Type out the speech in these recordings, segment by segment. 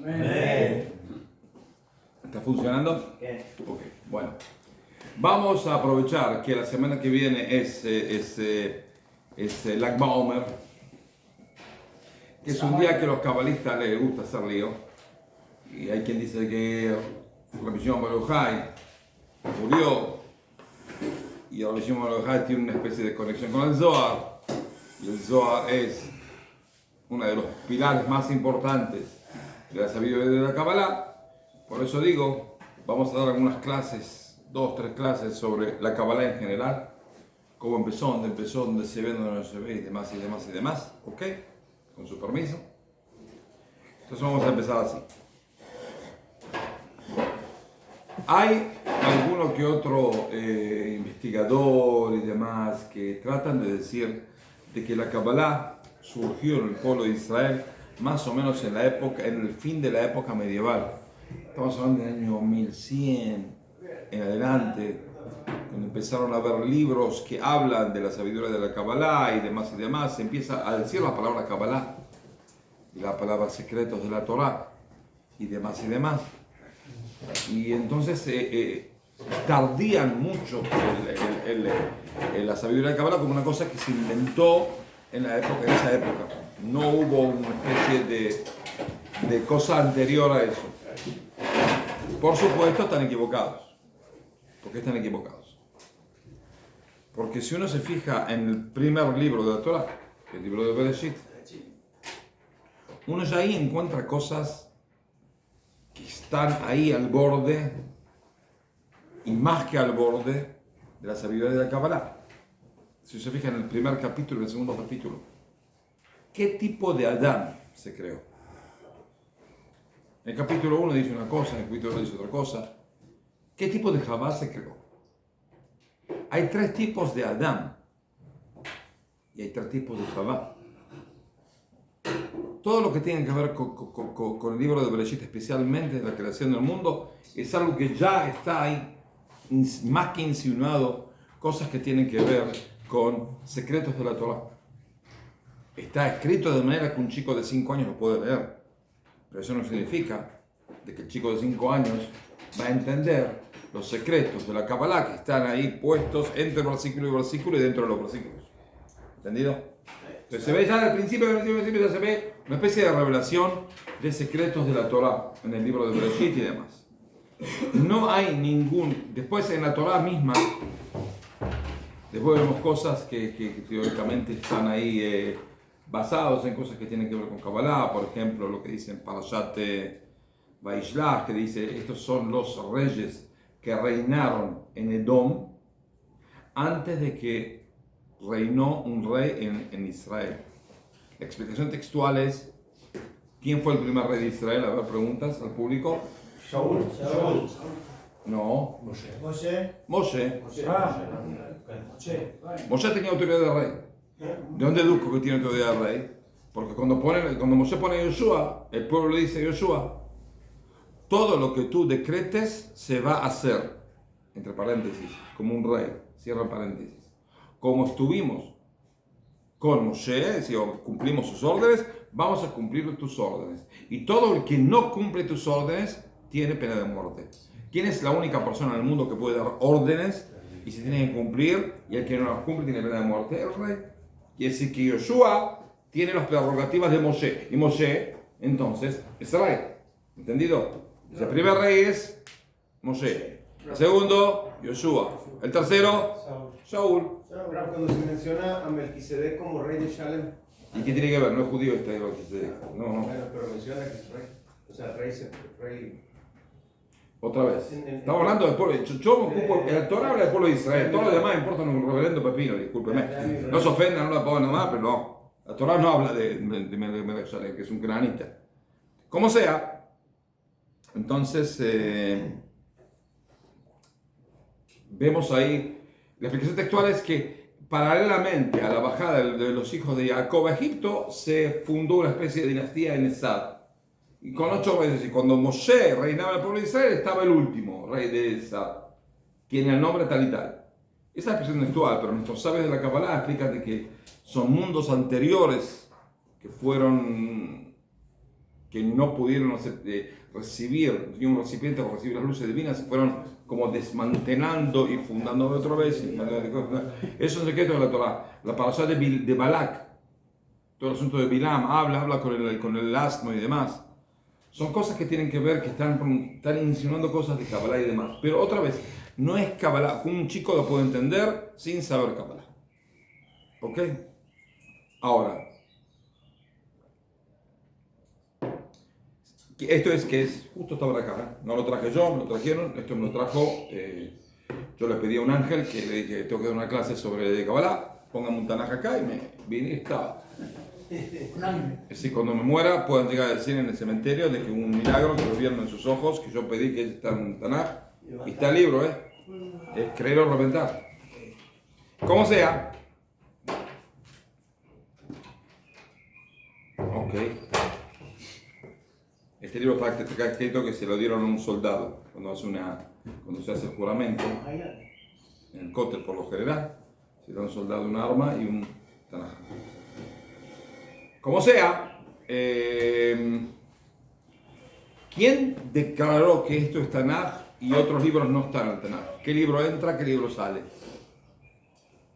Amén. ¿Está funcionando? Ok. Ok, bueno. Vamos a aprovechar que la semana que viene es Lag BaOmer, que es un día que a los cabalistas les gusta hacer lío. Y hay quien dice que Rabbi Shimon bar Yochai murió y Rabbi Shimon bar Yochai tiene una especie de conexión con el Zohar. Y el Zohar es uno de los pilares más importantes de la sabiduría de la Kabbalah. Por eso digo, vamos a dar algunas clases, 2 o 3 clases sobre la Kabbalah en general, cómo empezó, dónde se ve, dónde no se ve, y demás, y demás, y demás, ¿ok? Con su permiso. Entonces vamos a empezar así. Hay alguno que otro investigador y demás que tratan de decir de que la Kabbalah surgió en el pueblo de Israel más o menos en el fin de la época medieval. Estamos hablando del año 1100 en adelante, cuando empezaron a haber libros que hablan de la sabiduría de la Kabbalah y demás, se empieza a decir la palabra Kabbalah y la palabra secretos de la Torah y demás. Y entonces tardían mucho la sabiduría de la Kabbalah como una cosa que se inventó en esa época. No hubo una especie de cosa anterior a eso. Por supuesto están equivocados. ¿Por qué están equivocados? Porque si uno se fija en el primer libro de la Torah, el libro de Bereshit, uno ya ahí encuentra cosas que están ahí al borde, y más que al borde, de la sabiduría de la Kabbalah. Si se fija en el primer capítulo y el segundo capítulo, ¿qué tipo de Adán se creó? En el capítulo 1 dice una cosa, en el capítulo 2 dice otra cosa. ¿Qué tipo de Javá se creó? Hay 3 tipos de Adán y hay 3 tipos de Javá. Todo lo que tiene que ver con el libro de Bereshit, especialmente la creación del mundo, es algo que ya está ahí, más que insinuado, cosas que tienen que ver con secretos de la Torah. Está escrito de manera que un chico de 5 años lo puede leer, pero eso no significa de que el chico de 5 años va a entender los secretos de la Kabbalah que están ahí puestos entre versículo y versículo y dentro de los versículos. ¿Entendido? Entonces se ve ya al principio ya se ve una especie de revelación de secretos de la Torah en el libro de Bereshit y demás. No hay ningún... Después en la Torah misma, después vemos cosas que teóricamente están ahí basados en cosas que tienen que ver con Kabbalah. Por ejemplo, lo que dice en Parashat Vaishlach, que dice, estos son los reyes que reinaron en Edom antes de que reinó un rey en Israel. La explicación textual es, ¿quién fue el primer rey de Israel? A ver, preguntas al público. Shaul. No. Moshe. Moshe tenía autoridad de rey. ¿De dónde deduzco que tiene autoridad de rey? Porque cuando Moshe pone a Yoshua, el pueblo le dice a Yoshua, todo lo que tú decretes se va a hacer, entre paréntesis, como un rey, cierra paréntesis. Como estuvimos con Moshe, es decir, cumplimos sus órdenes, vamos a cumplir tus órdenes. Y todo el que no cumple tus órdenes tiene pena de muerte. ¿Quién es la única persona en el mundo que puede dar órdenes y se tienen que cumplir, y el que no las cumple tiene pena de muerte? El rey. Quiere decir que Yoshua tiene las prerrogativas de Moshe, y Moshe, entonces, es rey. ¿Entendido? El primer rey es Moshe. El segundo, Yoshua. El tercero, Shaul. Cuando se menciona a Melquisedec como rey de Shalem, ¿Y qué tiene que ver? No es judío este Melquisedec. No. bueno, pero menciona que es rey. O sea, rey. Otra vez. Estamos hablando del pueblo. Yo me ocupo. El Torah habla del pueblo de Israel. Todo lo demás importa un reverendo pepino, discúlpeme. No se ofendan, no la pongan nomás, pero no. La Torah no habla de Melquisedec, que es un canaanita. Como sea, entonces vemos ahí. La explicación textual es que paralelamente a la bajada de los hijos de Jacob a Egipto, se fundó una especie de dinastía en Esad. Y con 8 reyes, y cuando Moshe reinaba en el pueblo de Israel, estaba el último rey de Esad. Tiene el nombre tal y tal. Esa es la expresión textual, pero nuestros sabios de la Kabbalah explican de que son mundos anteriores que fueron que no pudieron recibir, ni un recipiente para recibir las luces divinas, se fueron como desmantelando y fundando otra vez. Eso es un secreto de la Torah. La parashá de Balak, todo el asunto de Bilam, habla con el asno y demás. Son cosas que tienen que ver, que están insinuando cosas de Kabbalah y demás. Pero otra vez, no es Kabbalah. Un chico lo puede entender sin saber Kabbalah. ¿Ok? Ahora, esto es que es, justo estaba acá, no lo traje yo, me lo trajeron, esto me lo trajo, yo le pedí a un ángel que le dije, tengo que dar una clase sobre Kabbalah, póngame un Tanaj acá y me vine y estaba. Así cuando me muera puedan llegar a decir en el cementerio de que hubo un milagro que lo vieron en sus ojos, que yo pedí que está en Tanaj, y está el libro, es creer o reventar. Como sea. Ok. Este libro está escrito que se lo dieron a un soldado cuando se hace el juramento en el cótel por lo general. Se da a un soldado un arma y un Tanaj. Como sea, ¿quién declaró que esto es Tanaj y otros libros no están en el Tanaj? ¿Qué libro entra, qué libro sale?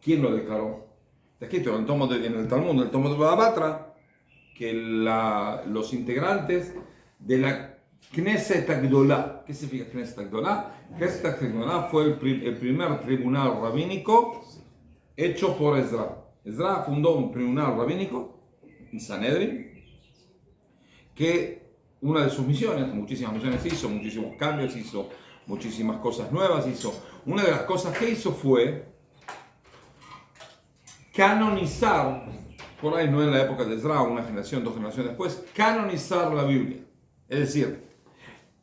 ¿Quién lo declaró? Está escrito en el Talmud, en el tomo de Baba Batra, que los integrantes de la Knesset Agdolá. ¿Qué significa Knesset Agdolá? Knesset Agdolá fue el primer tribunal rabínico hecho por Ezra. Ezra fundó un tribunal rabínico en Sanedrin, que una de sus misiones, muchísimas misiones hizo, muchísimos cambios hizo, muchísimas cosas nuevas hizo. Una de las cosas que hizo fue canonizar, por ahí no en la época de Ezra, una generación, 2 generaciones después, canonizar la Biblia. Es decir,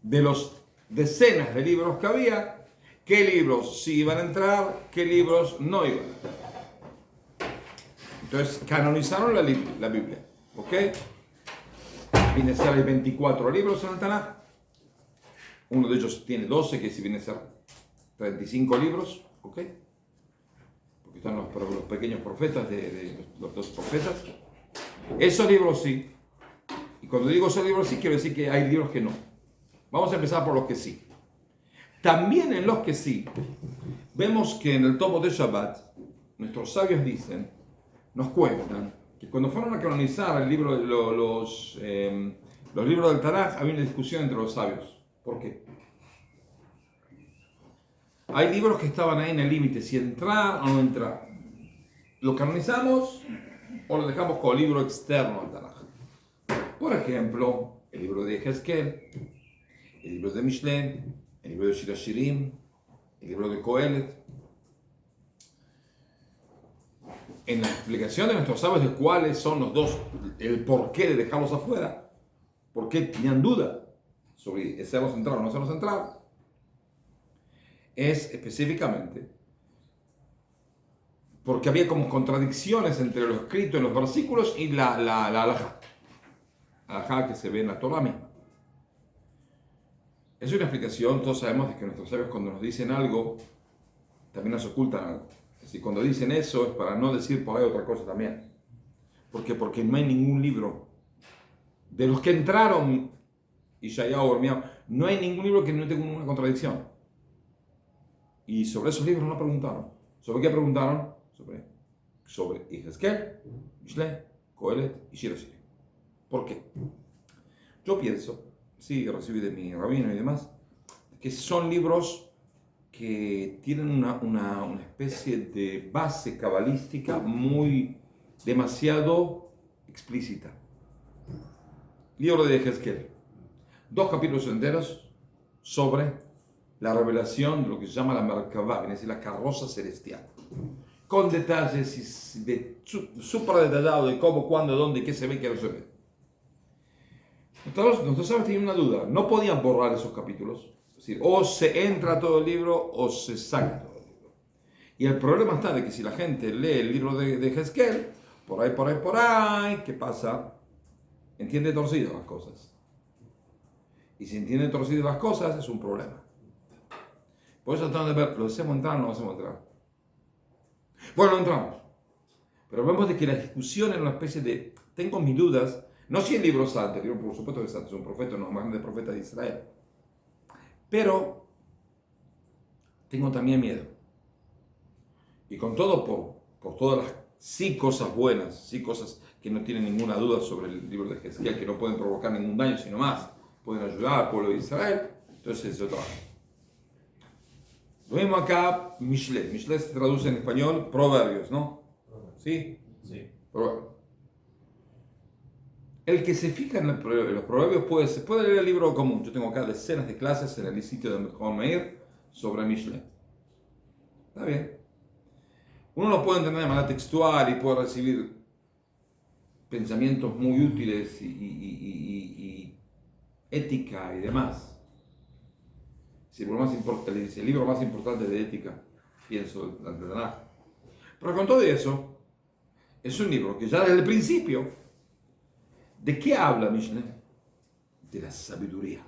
de los decenas de libros que había, qué libros sí iban a entrar, qué libros no iban a entrar. Entonces canonizaron la Biblia, ¿ok? Viene a ser, hay 24 libros en el Tanaj. Uno de ellos tiene 12, que si viene a ser 35 libros, ¿ok? Porque están los pequeños profetas, los 2 profetas. Esos libros sí. Y cuando digo esos libros sí, quiero decir que hay libros que no. Vamos a empezar por los que sí. También en los que sí, vemos que en el tomo de Shabbat, nuestros sabios dicen, nos cuentan que cuando fueron a canonizar el libro, los libros del Tanaj, había una discusión entre los sabios. ¿Por qué? Hay libros que estaban ahí en el límite, si entrar o no entrar. ¿Lo canonizamos o lo dejamos como libro externo al Tanaj? Por ejemplo, el libro de Ezequiel, el libro de Mishlén, el libro de Shir Hashirim, el libro de Kohelet. En la explicación de nuestros sabios de cuáles son los dos, el porqué de dejarlos afuera, por qué tenían duda sobre hacerlos entrar o no hacerlos entrar, es específicamente porque había como contradicciones entre lo escrito en los versículos y la halajá. Halajá que se ve en la Torah misma. Es una explicación, todos sabemos de que nuestros sabios cuando nos dicen algo, también nos ocultan algo. Si cuando dicen eso es para no decir por ahí otra cosa también. ¿Por qué? Porque no hay ningún libro de los que entraron Ishayahu o Ermiyahu, no hay ningún libro que no tenga una contradicción. Y sobre esos libros no preguntaron. ¿Sobre qué preguntaron? Sobre Ezequiel, Mishlén, Kohelet y Shir Hashirim. ¿Por qué? Yo pienso, sí, recibí de mi rabino y demás, que son libros que tienen una especie de base cabalística demasiado explícita. Libro de Ezequiel, 2 capítulos enteros sobre la revelación de lo que se llama la Merkavá, es decir, la carroza celestial, con detalles súper detallados de cómo, cuándo, dónde, qué se ve, qué no se ve. Nuestros sabios tenían una duda, no podían borrar esos capítulos. Es decir, o se entra todo el libro o se saca todo el libro. Y el problema está de que si la gente lee el libro de Ezequiel, por ahí, ¿qué pasa? Entiende torcido las cosas. Y si entiende torcido las cosas, es un problema. Por eso tratamos de ver, ¿lo hacemos entrar o no lo hacemos entrar? Bueno, entramos. Pero vemos de que la discusión era una especie de, tengo mis dudas No 100 libros antes, yo por supuesto que es un profeta, uno de los más grandes profetas de Israel. Pero tengo también miedo. Y con todo, por todas las sí cosas buenas, sí cosas que no tienen ninguna duda sobre el libro de Ezequiel, que no pueden provocar ningún daño, sino más, pueden ayudar al pueblo de Israel, entonces es otra. Lo mismo acá, Mishle. Mishle se traduce en español proverbios, ¿no? ¿Sí? Sí. Proverbios. El que se fija en los proverbios puede leer el libro común. Yo tengo acá decenas de clases en el sitio de Mejor Meir sobre Mishle. Está bien. Uno lo puede entender de manera textual y puede recibir pensamientos muy útiles y ética y demás. Es el libro más importante de ética, pienso, del Tanaj. Pero con todo eso, es un libro que ya desde el principio, ¿de qué habla Mishle? De la sabiduría.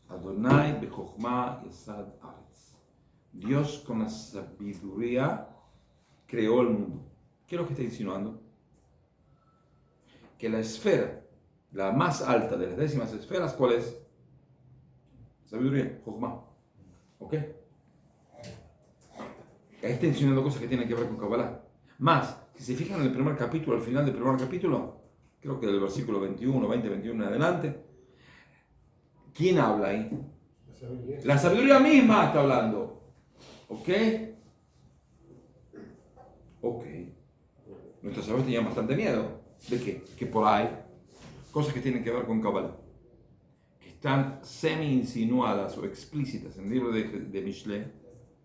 Adonai bechokhmah yasad aretz. Dios con la sabiduría creó el mundo. ¿Qué es lo que está insinuando? Que la esfera, la más alta de las 10 esferas, ¿cuál es? Sabiduría, Jochma. ¿Ok? Ahí está insinuando cosas que tienen que ver con Kabbalah. Más, si se fijan en el primer capítulo, al final del primer capítulo, creo que del versículo 21, 20, 21 en adelante, ¿quién habla ahí? La sabiduría misma está hablando. ¿Ok? Ok. Nuestros sabios tenían bastante miedo. ¿De qué? Que por ahí, cosas que tienen que ver con Kabbalah, que están semi-insinuadas o explícitas en el libro de Mishle,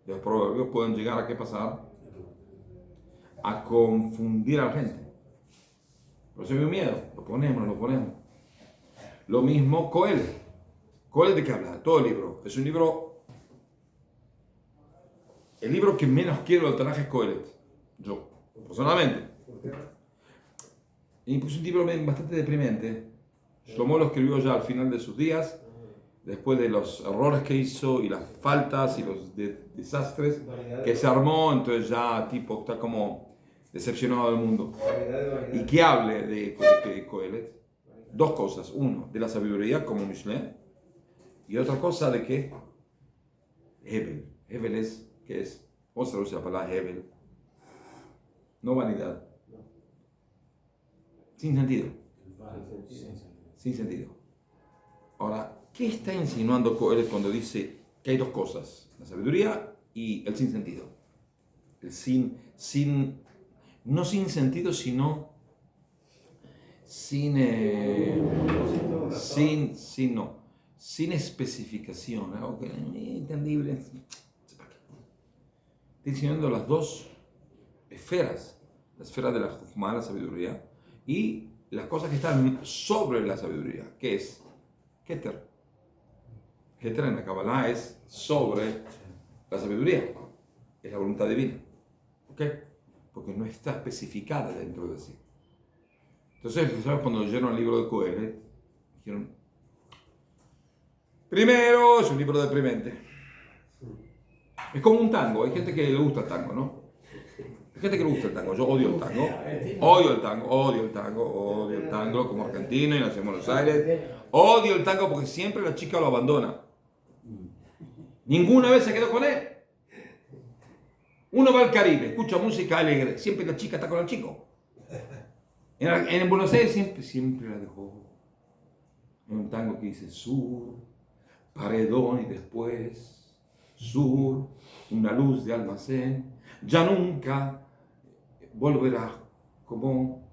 de los proverbios, pueden llegar a qué pasar? A confundir a la gente. Por eso hay un miedo. Lo ponemos. Lo mismo Coelet. ¿Coelet de qué habla? Todo el libro. Es un libro... El libro que menos quiero del Tanaj es Coelet. Yo, personalmente. Y pues un libro bastante deprimente. Shlomo lo escribió ya al final de sus días, después de los errores que hizo y las faltas y los desastres que se armó, entonces ya tipo está como decepcionado del mundo. Y que hable de Coelet, dos cosas. Uno, de la sabiduría como Mishle, y otra cosa de que Hebel. Hebel es, ¿qué es? ¿Cómo se traduce la palabra Hebel? No vanidad. Sin sentido. Sin sentido. Ahora, ¿qué está insinuando Coelet cuando dice que hay dos cosas? La sabiduría y el sinsentido. El no sin sentido, sino sin especificación, algo que es entendible. Está insinuando las dos esferas, la esfera de la Jochma, la sabiduría, y las cosas que están sobre la sabiduría, que es Keter. Keter en la Kabbalah es sobre la sabiduría, es la voluntad divina. ¿Ok? Porque no está especificada dentro de sí. Entonces, ¿sabes? Cuando leyeron el libro de Coelet, dijeron, primero, es un libro deprimente. Es como un tango, hay gente que le gusta el tango, ¿no? Hay gente que le gusta el tango, yo odio el tango. Odio el tango como argentino y nací en Buenos Aires. Odio el tango porque siempre la chica lo abandona. Ninguna vez se quedó con él. Uno va al Caribe, escucha música alegre, siempre la chica está con el chico. En Buenos Aires siempre la dejó. En un tango que dice sur, paredón y después sur, una luz de almacén, ya nunca volverás como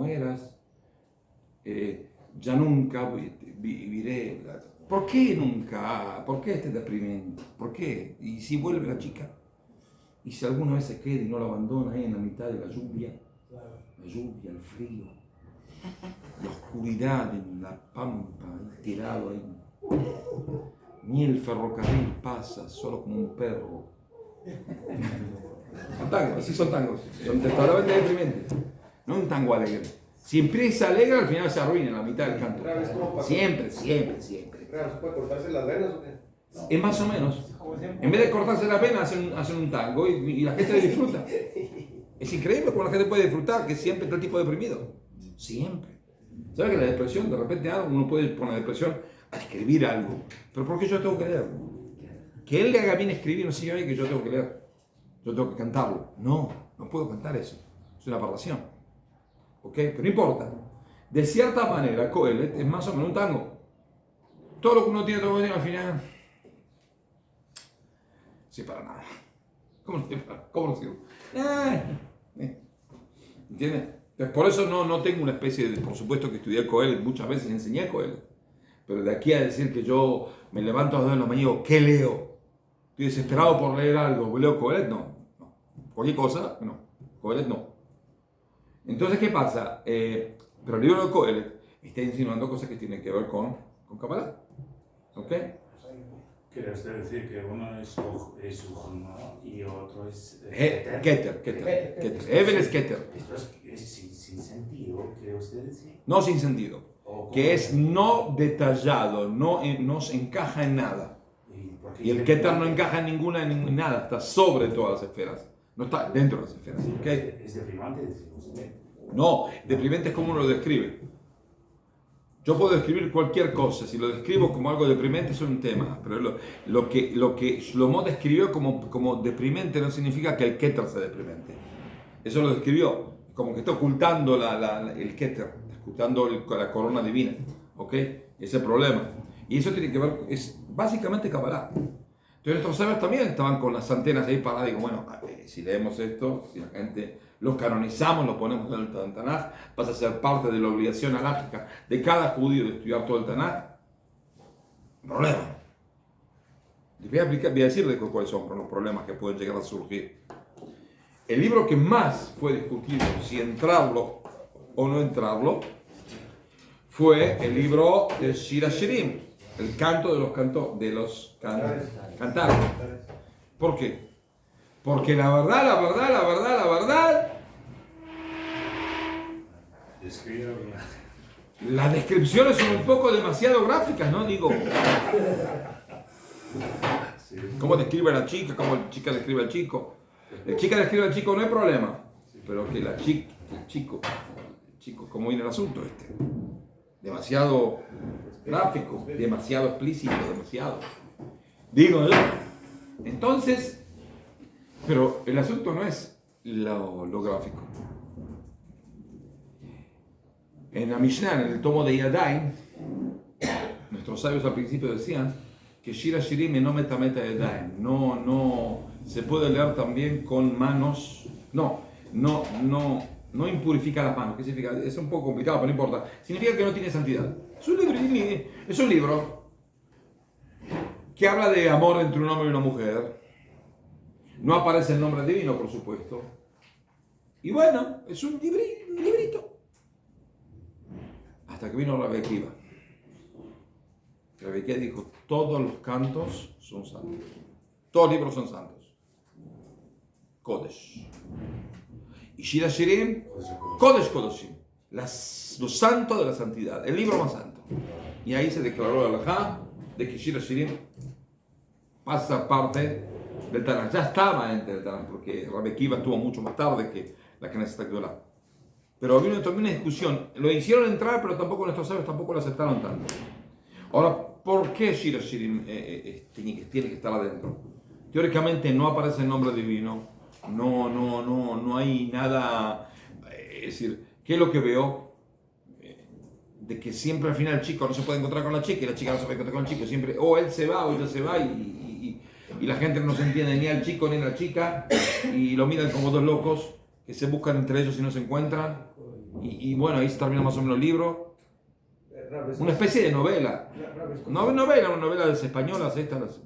eras, ya nunca viviré. ¿Por qué nunca? ¿Por qué este deprimente? ¿Por qué? ¿Y si vuelve la chica? ¿Y si alguna vez se queda y no la abandona ahí en la mitad de la lluvia? La lluvia, el frío, la oscuridad en la pampa, tirado ahí. Ni el ferrocarril pasa, solo como un perro. Son tangos, así son tangos. Son totalmente deprimentes. No un tango alegre. Si empieza alegre, al final se arruina en la mitad del canto. Siempre. ¿Se puede cortarse las venas o qué? Es más o menos. En vez de cortarse la pena, hacen un tango y la gente le disfruta. Es increíble cómo la gente puede disfrutar, que siempre está el tipo deprimido. Siempre. ¿Sabes que la depresión, de repente uno puede poner depresión a escribir algo? Pero ¿por qué yo tengo que leer? Que él le haga bien escribir no significa que yo tengo que leer. Yo tengo que cantarlo. No puedo cantar eso. Es una aberración. ¿Ok? Pero no importa. De cierta manera, Coelet es más o menos un tango. Todo lo que uno tiene, todo lo que tiene al final. Sí, para nada. ¿Cómo lo sirve? ¿Entiendes? Entonces, por eso no tengo una especie de. Por supuesto que estudié Coelet, muchas veces enseñé Coelet. Pero de aquí a decir que yo me levanto a las 2 de la mañana y digo, ¿qué leo? Estoy desesperado por leer algo. ¿Leo Coelet? No. Cualquier cosa, no. Coelet no. Entonces, ¿qué pasa? Pero el libro de Coelet está insinuando cosas que tienen que ver con Kabbalah. ¿Ok? ¿Quiere usted decir que uno es Ujma y otro es Keter. Evel es Keter. Esto es sin sentido, ¿quiere usted decir? No sin sentido. Que es no detallado, no se encaja en nada. Y el Keter no encaja en nada, está sobre todas las esferas. No está dentro de las esferas. ¿Okay? Es deprimante, decir usted. No, deprimente es como uno lo describe. Yo puedo describir cualquier cosa, si lo describo como algo deprimente es un tema, pero lo que Shlomo describió como deprimente no significa que el Keter sea deprimente. Eso lo describió, como que está ocultando el Keter, ocultando la corona divina, ¿ok? Ese es el problema. Y eso tiene que ver, es básicamente Kabbalah. Entonces nuestros sabios también estaban con las antenas ahí paradas y digo, bueno, si leemos esto, si la gente lo canonizamos, lo ponemos en el Tanaj, pasa a ser parte de la obligación alágica de cada judío de estudiar todo el Tanaj. Problema. Voy a decirles cuáles son los problemas que pueden llegar a surgir. El libro que más fue discutido, si entrarlo o no entrarlo, fue el libro de Shir HaShirim, el canto de los cantares. ¿Por qué? Porque la verdad, las descripciones son un poco demasiado gráficas, ¿no? Digo, ¿cómo describe a la chica? ¿Cómo la chica describe al chico? La chica describe al chico, no hay problema, pero que el chico, ¿cómo viene el asunto este? Demasiado gráfico, demasiado explícito, demasiado. Digo yo. Entonces, pero el asunto no es lo gráfico. En la Mishnah, en el tomo de Yadayim, nuestros sabios al principio decían que Shir HaShirim no metameta Yadayim. No se puede leer también con manos. No impurifica las manos. ¿Qué significa? Es un poco complicado, pero no importa. Significa que no tiene santidad. Es un libro que habla de amor entre un hombre y una mujer. No aparece el nombre divino, por supuesto. Y bueno, es un librito. Hasta que vino Rabbi Akiva. Rabbi Akiva dijo, todos los cantos son santos. Todos los libros son santos. Kodesh. Y Shir HaShirim, Kodesh Kodeshim. Lo santo de la santidad. El libro más santo. Y ahí se declaró la halajá de que Shir HaShirim pasa parte del Tanaj. Ya estaba dentro del Tanaj, porque Rabbi Akiva estuvo mucho más tarde que la Knesset Gdolá. Pero vino también una discusión. Lo hicieron entrar, pero tampoco nuestros sabios tampoco lo aceptaron tanto. Ahora, ¿por qué Shir HaShirim tiene que estar adentro? Teóricamente no aparece el nombre divino. No hay nada. Es decir, ¿qué es lo que veo? De que siempre al final el chico no se puede encontrar con la chica y la chica no se puede encontrar con el chico. Siempre, o él se va o ella se va y la gente no se entiende ni al chico ni a la chica y lo miran como dos locos que se buscan entre ellos y no se encuentran. Y bueno, ahí se termina más o menos el libro. Una especie de novela. Una novela de las españolas estas.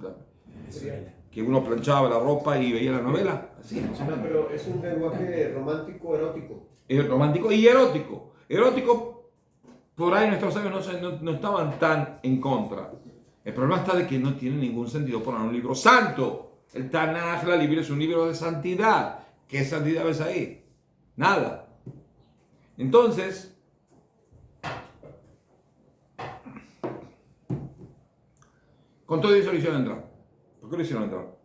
Que uno planchaba la ropa y veía la novela. Así, No, pero es un lenguaje romántico, erótico. Es romántico y erótico. Erótico, por ahí nuestros sabios no estaban tan en contra. El problema está de que no tiene ningún sentido poner un libro santo. El Tanaj, la Biblia, es un libro de santidad. ¿Qué santidad ves ahí? Nada. Entonces, con todo eso lo hicieron entrar. ¿Por qué lo hicieron entrar?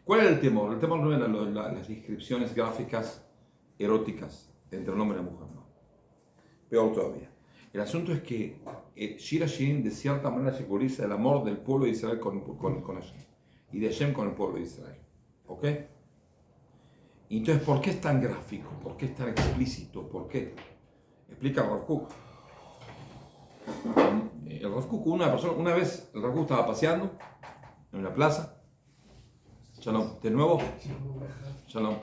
¿Cuál era el temor? El temor no eran las descripciones gráficas eróticas entre el hombre y la mujer, no. Peor todavía. El asunto es que Shir Hashirim de cierta manera simboliza el amor del pueblo de Israel con Hashem y de Hashem con el pueblo de Israel. ¿Ok? Y entonces, ¿por qué es tan gráfico? ¿Por qué es tan explícito? ¿Por qué? Explica el Rav Kook. El Rav Kook, una vez el Rav Kook estaba paseando en una plaza. Shalom, de nuevo. Shalom.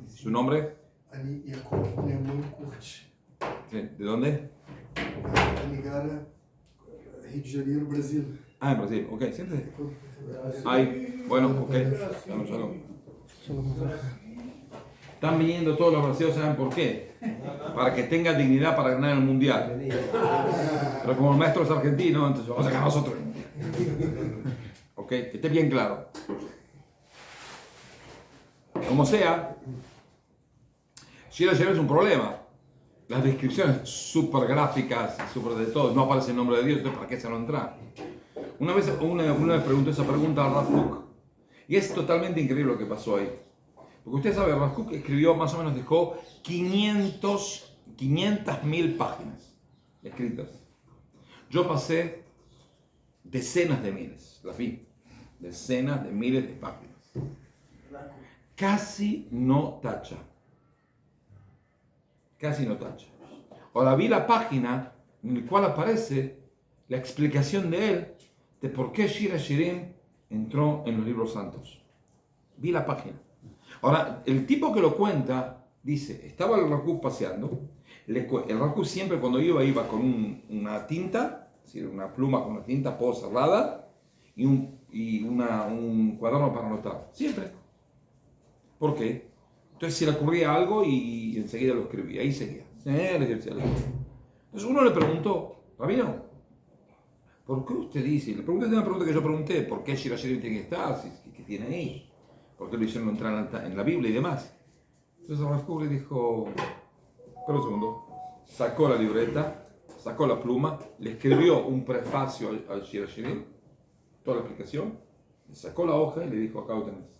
¿Su nombre? אני יעקב נאמון קורץ'. ¿De dónde? אני גר Rio de Janeiro, Brasil. Ah, en Brasil. Ok, siéntese. Ay, bueno, ok. Shalom, shalom. Están viniendo todos los brasileños, ¿saben por qué? Para que tenga dignidad para ganar el mundial. Pero como el maestro es argentino, entonces vamos a ganar nosotros el mundial. Ok, que esté bien claro. Como sea, Shir Hashirim es un problema. Las descripciones súper gráficas, súper de todo, no aparece el nombre de Dios, entonces ¿para qué se lo entra? Una vez me preguntó esa pregunta a Rav Kook, y es totalmente increíble lo que pasó ahí. Porque usted sabe, Rav Kook escribió, más o menos dejó 500.000 páginas escritas. Yo pasé decenas de miles, las vi, decenas de miles de páginas. Casi no tacha. Casi no tacha. Ahora vi la página en la cual aparece la explicación de él de por qué Shir Hashirim entró en los libros santos. Vi la página. Ahora, el tipo que lo cuenta dice, estaba el Rav Kook paseando, el Rav Kook siempre cuando iba con una tinta, es decir, una pluma con una tinta poco cerrada y un cuaderno para anotar. Siempre. ¿Por qué? Entonces se le ocurría algo y enseguida lo escribía, ahí seguía. Entonces uno le preguntó, Rabino, ¿por qué usted dice? Le pregunté una pregunta que yo pregunté, ¿por qué Shir Hashirim tiene que estar? ¿Qué tiene ahí? ¿Por qué lo hicieron entrar en la Biblia y demás? Entonces Rav Kook le dijo, espera un segundo, sacó la libreta, sacó la pluma, le escribió un prefacio al Shir Hashirim, toda la explicación, le sacó la hoja y le dijo, acá lo tenés.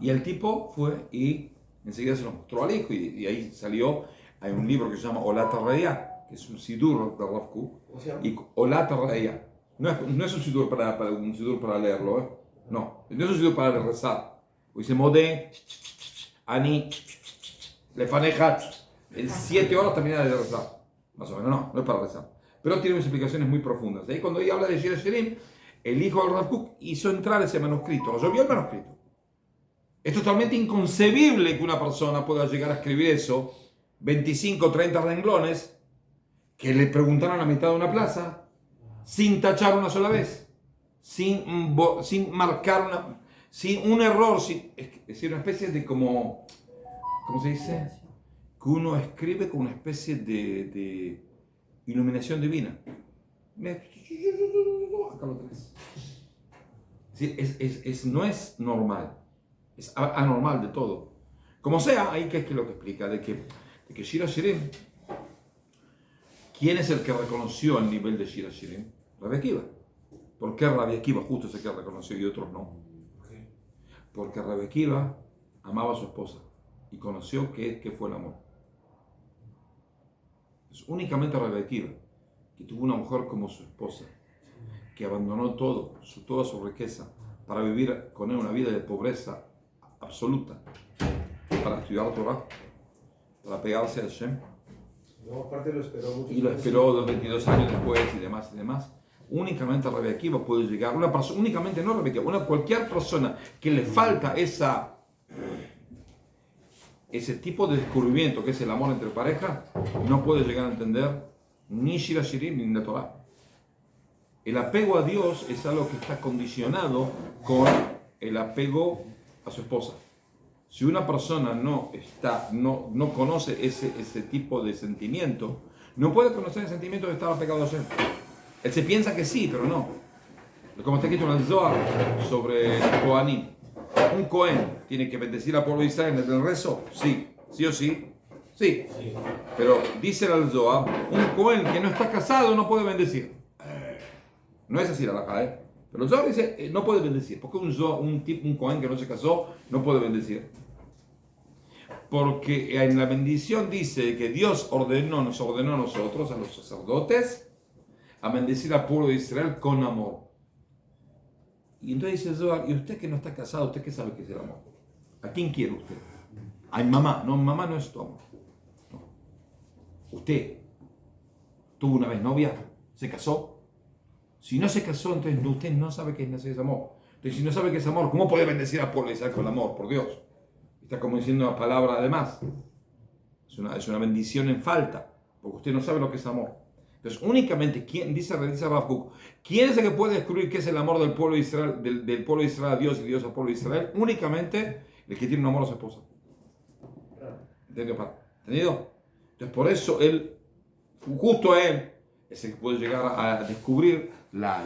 Y el tipo fue y enseguida se lo mostró al hijo y ahí salió, hay un libro que se llama Olat HaReya, que es un sidur de Rav Kook, y Olat HaReya, no es un sidur para leerlo, no es un sidur para rezar, dice Modé, Ani, Lefaneja, en 7 horas termina de rezar, más o menos, no es para rezar, pero tiene unas explicaciones muy profundas. Ahí cuando ella habla de Shir Hashirim, el hijo del Rav Kook hizo entrar ese manuscrito, yo vi el manuscrito. Es totalmente inconcebible que una persona pueda llegar a escribir eso, 25, 30 renglones, que le preguntaron a la mitad de una plaza, sin tachar una sola vez, sin marcar sin un error, es decir, una especie de ¿cómo se dice? Que uno escribe con una especie de iluminación divina. Acá lo tenés. No es normal. Es anormal de todo. Como sea, ahí que es lo que explica, de que Shir Hashirim, ¿quién es el que reconoció el nivel de Shir Hashirim? Rabbi Akiva. ¿Por qué Rabbi Akiva justo es el que reconoció y otros no? Porque Rabbi Akiva amaba a su esposa y conoció qué fue el amor. Es únicamente Rabbi Akiva, que tuvo una mujer como su esposa, que abandonó toda su riqueza para vivir con él una vida de pobreza absoluta, para estudiar Torah, para pegarse a Hashem. No, aparte lo esperó mucho. Y lo esperó 22 años después y demás y demás. Únicamente Rabbi Akiva puede llegar, una persona, únicamente no Rabbi Akiva, cualquier persona que le falta ese tipo de descubrimiento que es el amor entre pareja, no puede llegar a entender ni Shir Hashirim ni la Torah. El apego a Dios es algo que está condicionado con el apego a su esposa. Si una persona no conoce ese tipo de sentimiento, no puede conocer el sentimiento de estar apegado a Hashem. Él se piensa que sí, pero no. Como está escrito en el Zohar sobre Kohanim. ¿Un Kohen tiene que bendecir al pueblo de Israel en el rezo? Sí. ¿Sí o sí? Sí. Pero dice el Zohar, un Kohen que no está casado no puede bendecir. No es así la halajá, Pero el Zohar dice, no puede bendecir. Porque un Kohen que no se casó no puede bendecir. Porque en la bendición dice que Dios nos ordenó a nosotros, a los sacerdotes, a bendecir al pueblo de Israel con amor. Y entonces dice Zohar, ¿y usted que no está casado, usted qué sabe qué es el amor? ¿A quién quiere usted? A mi mamá. No, mamá no es tu amor. No. Usted tuvo una vez novia, se casó. Si no se casó, entonces usted no sabe qué es ese amor. Entonces, si no sabe qué es amor, ¿cómo puede bendecir al pueblo de Israel con amor? Por Dios. Está como diciendo una palabra además. Es una bendición en falta, porque usted no sabe lo que es amor. Entonces, únicamente, dice Rav Kook, ¿quién es el que puede descubrir qué es el amor del pueblo de Israel, del pueblo de Israel a Dios y Dios al pueblo de Israel? Únicamente el que tiene un amor a su esposa. ¿Entendido? Entonces, por eso justo él, es el que puede llegar a descubrir la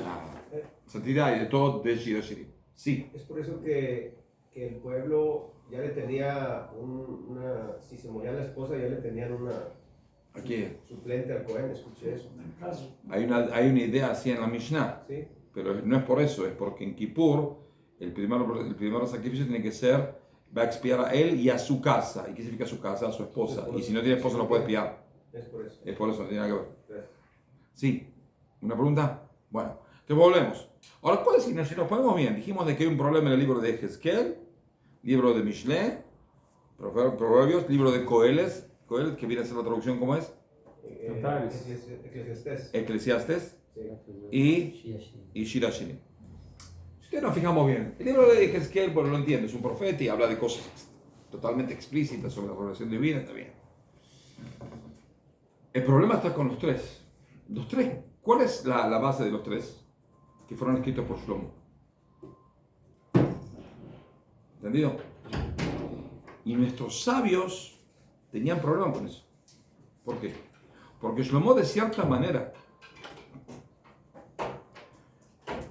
santidad y de todo de Shira Shirim. Sí. Es por eso que el pueblo ya le tenía si se moría la esposa, ya le tenían una Aquí suplente al Cohen, escuché eso. hay una idea así en la Mishnah, ¿Sí? pero no es por eso, es porque en Kippur el primer sacrificio tiene que ser, va a expiar a él y a su casa. ¿Y qué significa su casa? A su esposa. Y si no tiene esposa no puede expiar. Es por eso. Es por eso, no tiene nada que ver. Gracias. Sí. ¿Una pregunta? Bueno, te volvemos. Ahora, ¿cuál es? Si nos ponemos bien, dijimos de que hay un problema en el libro de Ezequiel, libro de Mishle, Proverbios, libro de Coelet, que viene a ser la traducción, ¿cómo es? Eclesiastés. Eclesiastes Sí. y Shira Shirim. Si ustedes nos fijamos bien, el libro de Ezequiel, bueno, lo entiende, es un profeta y habla de cosas totalmente explícitas sobre la revelación divina, está bien. El problema está con los tres. Los tres, ¿cuál es la base de los tres? Que fueron escritos por Shlomo. ¿Entendido? Y nuestros sabios tenían problemas con eso. ¿Por qué? Porque Shlomo, de cierta manera,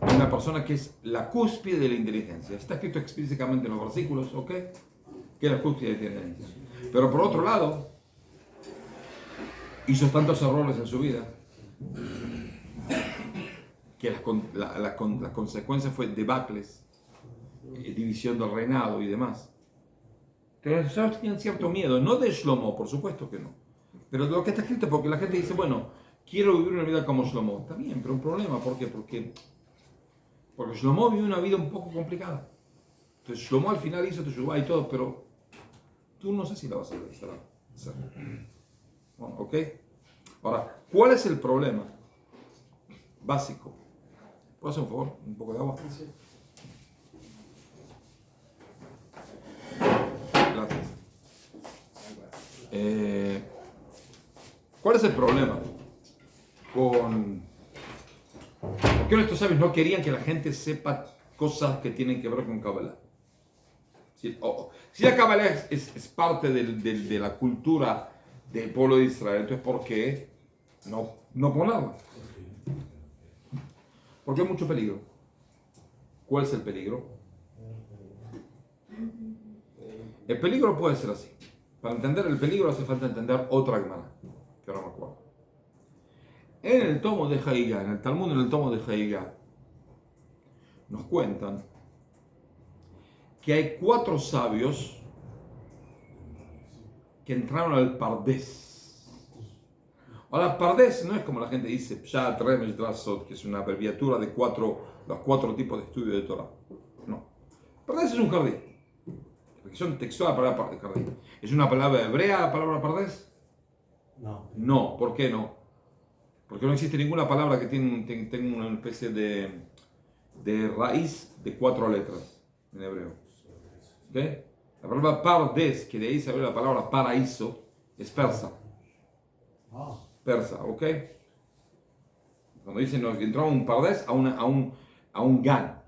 es una persona que es la cúspide de la inteligencia. Está escrito explícitamente en los versículos, ¿ok? Que es la cúspide de la inteligencia. Pero por otro lado, hizo tantos errores en su vida que la consecuencia fue debacles, división del reinado y demás. Entonces ellos tenían cierto miedo, no de Shlomo, por supuesto que no, pero de lo que está escrito, porque la gente dice, bueno, quiero vivir una vida como Shlomo. Está bien, pero un problema, ¿por qué? Porque Shlomo vivió una vida un poco complicada. Entonces Shlomo al final hizo Teshuvah y todo, pero tú no sé si la vas a hacer. Bueno, ¿ok? Ahora, ¿cuál es el problema básico? ¿Puedo hacer un favor? ¿Un poco de agua? Sí. Gracias. ¿Cuál es el problema con... ¿Por qué nuestros sabios no querían que la gente sepa cosas que tienen que ver con Kabbalah? Si la Kabbalah es parte de la cultura del pueblo de Israel, entonces ¿por qué no ponerla? Porque hay mucho peligro. ¿Cuál es el peligro? El peligro puede ser así. Para entender el peligro hace falta entender otra Gemara, que ahora me acuerdo. En el tomo de Haigá, en el Talmud, en el tomo de Haigá, nos cuentan que hay 4 sabios que entraron al Pardés. Ahora, Pardés no es como la gente dice, Pshat, Remesh, Drasot, que es una abreviatura de los 4 tipos de estudio de Torah. No. Pardés es un jardín. La expresión textual de la palabra jardín. ¿Es una palabra hebrea la palabra Pardés? No. No. ¿Por qué no? Porque no existe ninguna palabra que tenga una especie de raíz de 4 letras en hebreo. ¿Okay? La palabra Pardes, que de ahí se ve la palabra paraíso, es persa. Persa, ¿ok? Cuando dicen que entró un Pardes a un gan,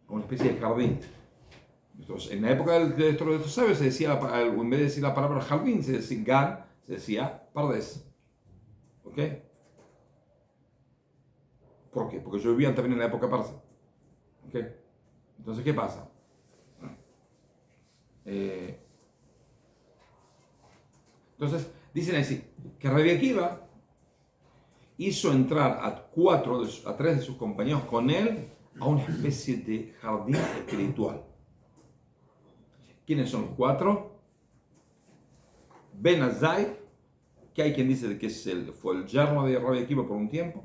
a una especie de jardín. Entonces, en la época de estos sabios se decía, en vez de decir la palabra jardín, se decía gan, se decía Pardes. ¿Ok? ¿Por qué? Porque ellos vivían también en la época persa. ¿Ok? Entonces, ¿qué pasa? Entonces, dicen así, que Rabbi Akiva hizo entrar a 3 de sus compañeros con él a una especie de jardín espiritual. ¿Quiénes son los 4? Ben Azai, que hay quien dice que fue el yerno de Rabbi Akiva por un tiempo.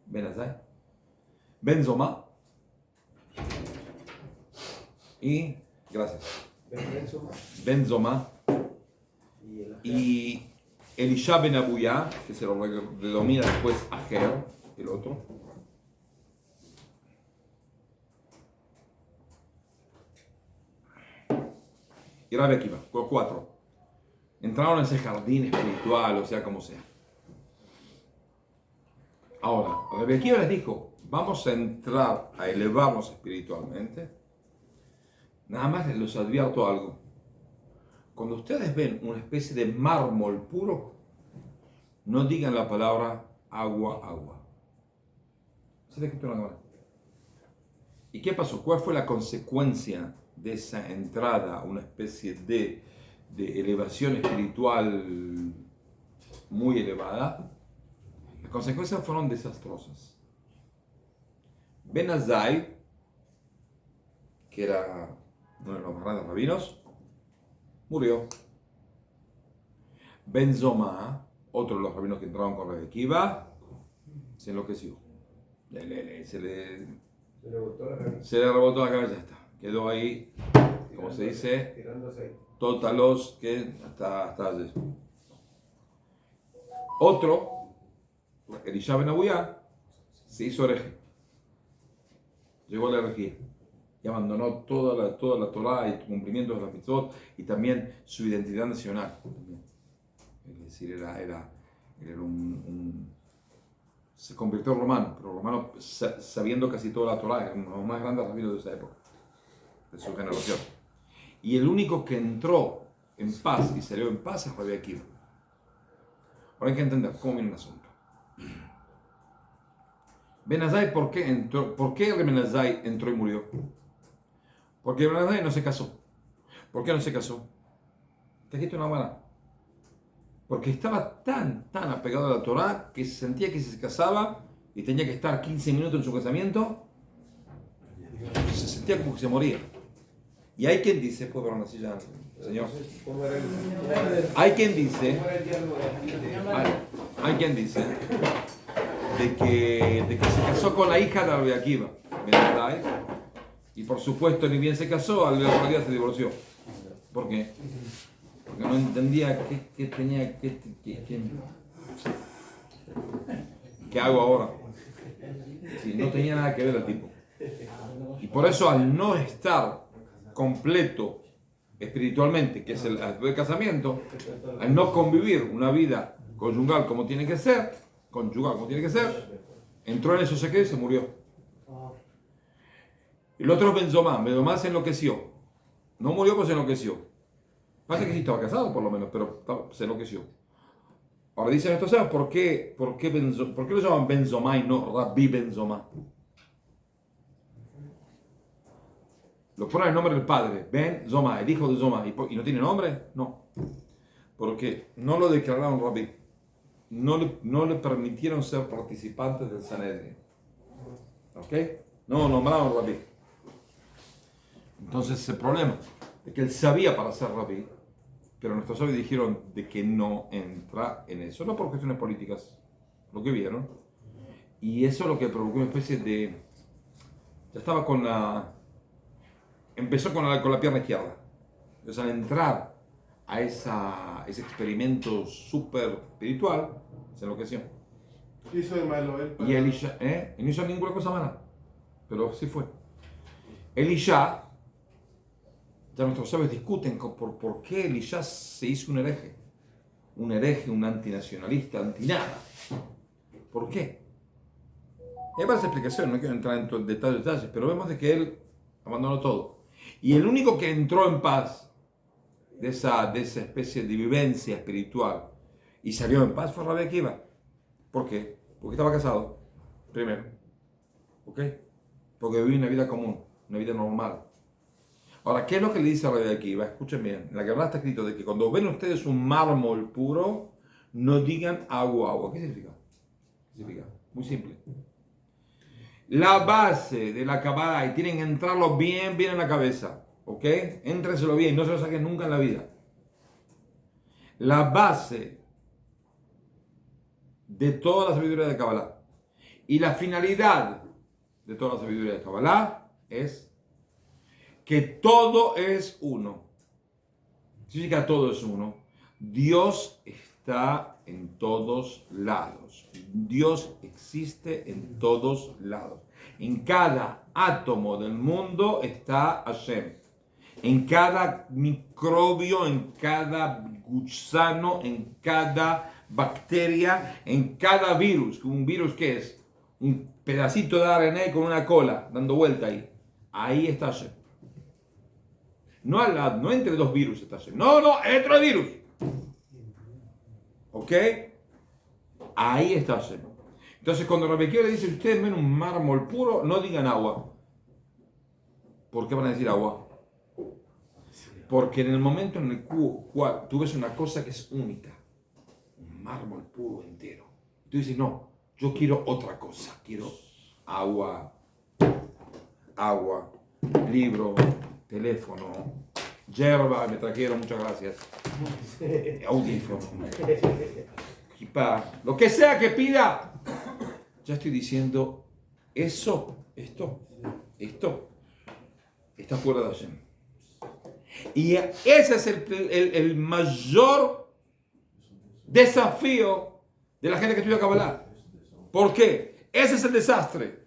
Ben Azai. Ben Zoma. Y, gracias, Ben Zoma. Y Elisha Ben Abuya, que se lo denomina después Ajer, el otro. Y Rabbi Akiva, los 4. Entraron en ese jardín espiritual, o sea, como sea. Ahora, Rabbi Akiva les dijo, vamos a entrar a elevarnos espiritualmente. Nada más les advierto algo. Cuando ustedes ven una especie de mármol puro, no digan la palabra agua, agua. ¿Se te quitó la cámara? ¿Y qué pasó? ¿Cuál fue la consecuencia de esa entrada a una especie de elevación espiritual muy elevada? Las consecuencias fueron desastrosas. Ben Azai, que era uno de los más grandes rabinos, murió. Ben Zoma, otro de los rabinos que entraron con Rabbi Akiva, se enloqueció. Se le rebotó la cabeza, está. Quedó ahí, como se dice, totalos, que hasta ayer. Otro, Elisha Ben Abuya, se hizo hereje. Llegó a la herejía y abandonó toda la Torah y el cumplimiento de las mitzvot y también su identidad nacional. Es decir, era se convirtió en romano, pero romano sabiendo casi toda la Torah, era uno de los más grandes rabinos de esa época, de su generación. Y el único que entró en paz y salió en paz es Rabbi Akiva. Ahora hay que entender cómo viene el asunto. Ben Azai, ¿por qué Ben Azai entró y murió? Porque Ben Azai no se casó. ¿Por qué no se casó? Te quito una mala. Porque estaba tan apegado a la Torah que sentía que si se casaba y tenía que estar 15 minutos en su casamiento, se sentía como que se moría. Y hay quien dice, ¿puedo ver una silla, señor? Hay quien dice de que se casó con la hija de Rabbi Akiva, y por supuesto ni bien se casó, al otro día se divorció. ¿Por qué? Porque no entendía qué hago ahora. Sí, no tenía nada que ver el tipo. Y por eso, al no estar completo espiritualmente, que es el casamiento, al no convivir una vida conyugal como tiene que ser, entró en esos secretos y se murió. Y el otro es Ben Zoma. Ben Zoma se enloqueció. No murió, pues se enloqueció. Parece que sí estaba casado por lo menos, pero se enloqueció. Ahora dicen esto, ¿sabes por qué lo llaman Ben Zoma y no Rabbi Ben Zoma? Lo ponen el nombre del padre, Ben Zoma, el hijo de Zoma, y no tiene nombre, no. Porque no lo declararon Rabbi. No le permitieron ser participantes del Sanedrin. ¿Ok? No nombraron Rabbi. Entonces el problema es que él sabía para ser Rabbi, pero nuestros sabios dijeron de que no entra en eso, no por cuestiones políticas, lo que vieron. Y eso es lo que provocó una especie de... Ya estaba empezó con la pierna izquierda. Entonces al entrar a ese experimento súper espiritual, se enloqueció. ¿Qué hizo de malo él? Y Elisha, no hizo ninguna cosa mala, pero sí fue. Elisha, ya nuestros sabios discuten por qué Elisha se hizo un hereje, un antinacionalista, antinada. ¿Por qué? Hay varias explicaciones, no quiero entrar en detalles, pero vemos de que él abandonó todo. Y el único que entró en paz de esa especie de vivencia espiritual y salió en paz fue Rabbi Akiva. ¿Por qué? Porque estaba casado, primero. ¿Ok? Porque vivía una vida común, una vida normal. Ahora, ¿qué es lo que le dice a Rabbi Akiva? Escuchen bien, en la Gemara está escrito de que cuando ven ustedes un mármol puro, no digan agua, agua. ¿Qué significa? ¿Qué significa? Muy simple. La base de la Kabbalah, y tienen que entrarlo bien en la cabeza, ¿ok? Éntrenselo bien, no se lo saquen nunca en la vida. la base de toda la sabiduría de Kabbalah. Y la finalidad de toda la sabiduría de Kabbalah es que todo es uno. Significa todo es uno. Dios está en todos lados. Dios existe en todos lados. En cada átomo del mundo está Hashem. En cada microbio, en cada gusano, en cada bacteria, en cada virus. ¿Un virus qué es? Un pedacito de ARN con una cola dando vuelta ahí. Ahí está Hashem. No al lado, no entre dos virus está Hashem. No, entre el virus. ¿Ok? Ahí está Hashem. Entonces cuando Rabbi Akiva le dice, ustedes ven un mármol puro, no digan agua. ¿Por qué van a decir agua? Porque en el momento en el cual tú ves una cosa que es única, un mármol puro entero, tú dices, no, yo quiero otra cosa, quiero agua, libro, teléfono, yerba, me trajeron, muchas gracias, audífono, kipá, lo que sea que pida, ya estoy diciendo, esto está fuera de Hashem. Y ese es el mayor desafío de la gente que estudia Kabbalah. ¿Por qué? Ese es el desastre.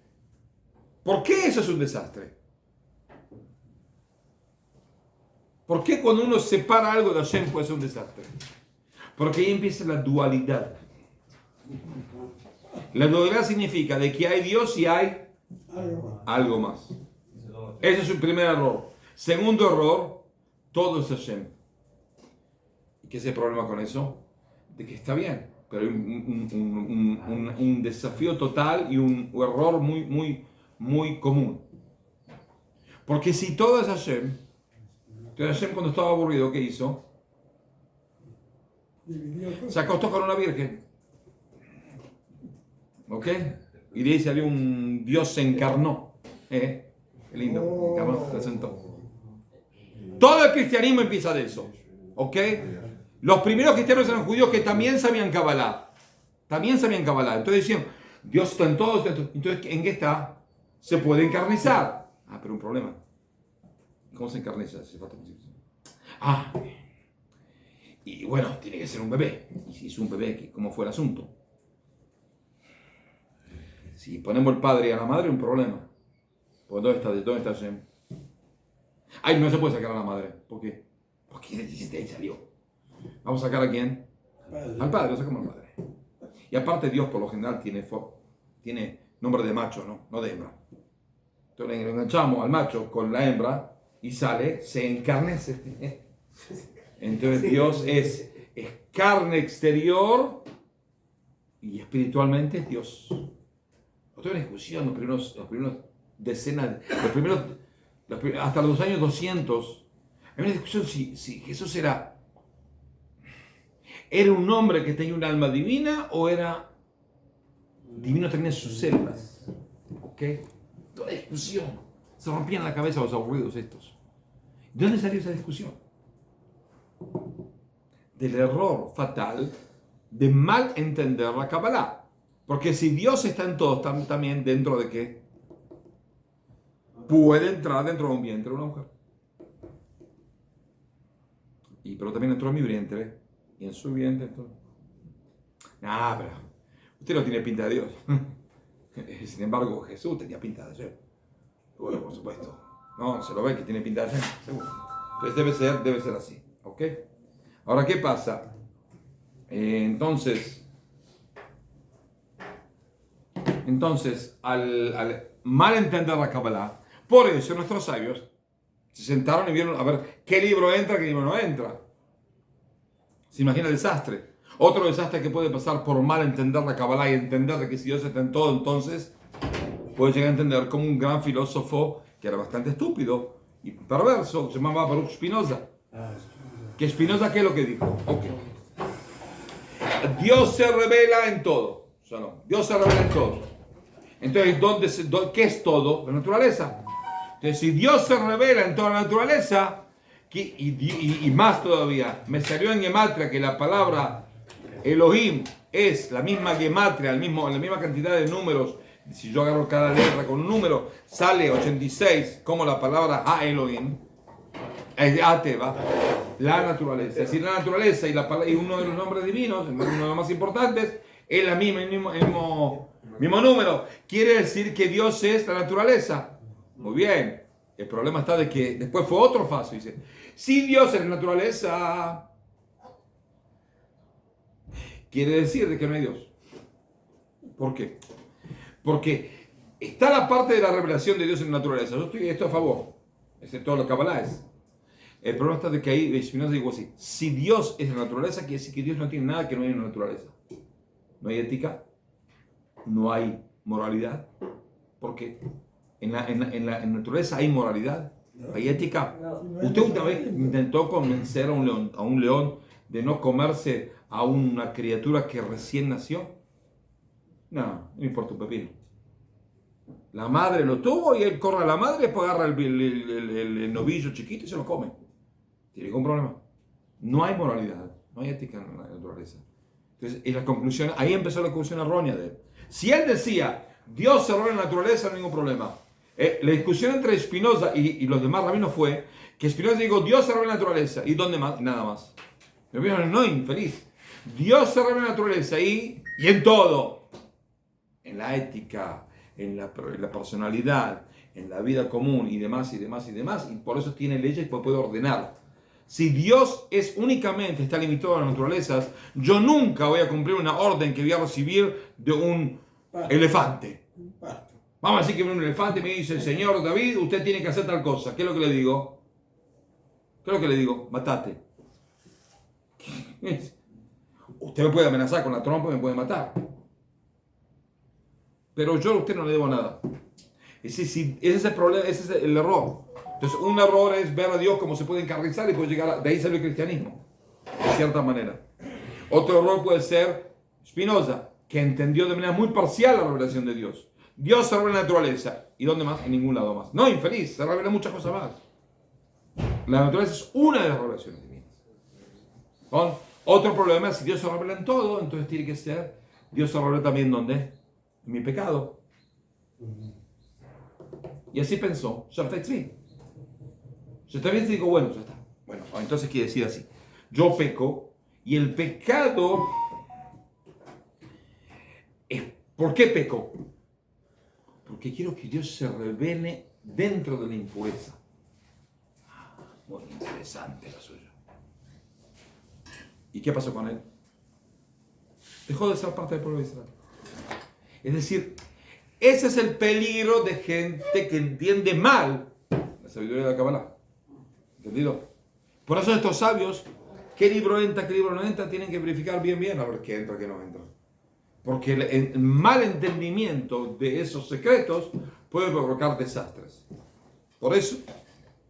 ¿Por qué eso es un desastre? ¿Por qué cuando uno separa algo de Hashem puede ser un desastre? Porque ahí empieza la dualidad. La dualidad significa de que hay Dios y hay algo más. Ese es su primer error. Segundo error, todo es Hashem. ¿Y qué es el problema con eso? De que está bien, pero hay un desafío total y un error muy común. Porque si todo es Hashem, entonces Hashem cuando estaba aburrido, ¿qué hizo? Se acostó con una virgen. ¿Ok? Y de ahí salió un Dios se encarnó. Qué lindo, encarnó, se sentó. Todo el cristianismo empieza de eso. ¿Ok? Los primeros cristianos eran judíos que también sabían Kabbalah. Entonces decían, Dios está en todos. Entonces, ¿en qué está? Se puede encarnizar. Pero un problema. ¿Cómo se encarniza? Y bueno, tiene que ser un bebé. Y si es un bebé, ¿cómo fue el asunto? Si ponemos el padre y a la madre, un problema. Pues ¿dónde está Hashem? No se puede sacar a la madre. ¿Por qué? Porque de ahí salió. ¿Vamos a sacar a quién? Al padre, lo sacamos al padre. Y aparte Dios por lo general tiene nombre de macho, no de hembra. Entonces lo enganchamos al macho con la hembra y sale, se encarnece. Entonces Dios es carne exterior y espiritualmente es Dios. Otra discusión, los primeros decenas, hasta los años 200, hay una discusión si Jesús era un hombre que tenía un alma divina o era divino también en sus células. ¿Ok? Toda discusión. Se rompían la cabeza los aburridos estos. ¿De dónde salió esa discusión? Del error fatal de mal entender la Kabbalah. Porque si Dios está en todos, también dentro de qué? Puede entrar dentro de un vientre de una mujer. Pero también entró en mi vientre. Y en su vientre entró. Pero usted no tiene pinta de Dios. Sin embargo, Jesús tenía pinta de ayer. Bueno, por supuesto. No, se lo ve que tiene pinta de ayer, seguro. Entonces debe ser así. ¿Ok? Ahora, ¿qué pasa? Entonces, al mal entender la Kabbalah, por eso nuestros sabios se sentaron y vieron a ver qué libro entra, qué libro no entra. ¿Se imagina el desastre? Otro desastre que puede pasar por mal entender la Kabbalah y entender de que si Dios está en todo, entonces puede llegar a entender como un gran filósofo que era bastante estúpido y perverso, se llamaba Baruch Spinoza. ¿Que Spinoza qué es lo que dijo? Okay. Dios se revela en todo. O sea, no, Dios se revela en todo. Entonces, ¿qué es todo? La naturaleza. Entonces, si Dios se revela en toda la naturaleza, Y más todavía, me salió en gematria que la palabra Elohim es la misma gematria, la misma cantidad de números. Si yo agarro cada letra con un número, sale 86 como la palabra Ha-Elohim, es de Ateva, la naturaleza. Es decir, la naturaleza y uno de los nombres divinos, uno de los más importantes, es el mismo número. Quiere decir que Dios es la naturaleza. Muy bien. El problema está de que después fue otro paso. Dice, si Dios es la naturaleza, quiere decir de que no hay Dios. ¿Por qué? Porque está la parte de la revelación de Dios en la naturaleza. Yo estoy esto a favor. Todo lo que Kabbalah es. El problema está de que ahí Spinoza dijo así: si Dios es la naturaleza, quiere decir que Dios no tiene nada que no hay en la naturaleza. No hay ética, no hay moralidad. ¿Por qué? En la naturaleza hay moralidad, hay ética. ¿Usted una vez intentó convencer a un león de no comerse a una criatura que recién nació? No importa un pepino. La madre lo tuvo y él corre a la madre, después agarra el novillo chiquito y se lo come. Tiene ningún problema. No hay moralidad, no hay ética en la naturaleza. Entonces, y la conclusión, ahí empezó la conclusión errónea de él. Si él decía, Dios cerró la naturaleza, no hay ningún problema. La discusión entre Spinoza y los demás rabinos fue que Spinoza dijo, Dios cerró la naturaleza, ¿y dónde más? Y nada más. No, infeliz. Dios cerró la naturaleza y en todo. En la ética, en la personalidad, en la vida común y demás, y por eso tiene leyes y puede ordenar. Si Dios está limitado a las naturalezas, yo nunca voy a cumplir una orden que voy a recibir de un elefante. Vamos a decir que un elefante me dice, señor David, usted tiene que hacer tal cosa. ¿Qué es lo que le digo? Matate. Usted me puede amenazar con la trompa y me puede matar. Pero yo a usted no le debo nada. Ese es el problema, ese es el error. Entonces, un error es ver a Dios como se puede encarrizar y puede llegar de ahí sale el cristianismo, de cierta manera. Otro error puede ser Spinoza, que entendió de manera muy parcial la revelación de Dios. Dios se revela en la naturaleza. ¿Y dónde más? En ningún lado más. No, infeliz, se revela muchas cosas más. La naturaleza es una de las revelaciones divinas. Otro problema es si Dios se revela en todo, entonces tiene que ser, Dios se revela también ¿dónde? En mi pecado. Y así pensó Shaftai. Shaftai dijo, bueno, ya está. Bueno, entonces quiere decir así. Yo peco y el pecado es, ¿por qué peco? Porque quiero que Dios se revele dentro de la impureza. Muy interesante la suya. ¿Y qué pasó con él? Dejó de ser parte del pueblo de Israel. Es decir, ese es el peligro de gente que entiende mal la sabiduría de la Kabbalah. ¿Entendido? Por eso estos sabios, qué libro entra, qué libro no entra, tienen que verificar bien a ver qué entra, qué no entra. Porque el mal entendimiento de esos secretos puede provocar desastres. Por eso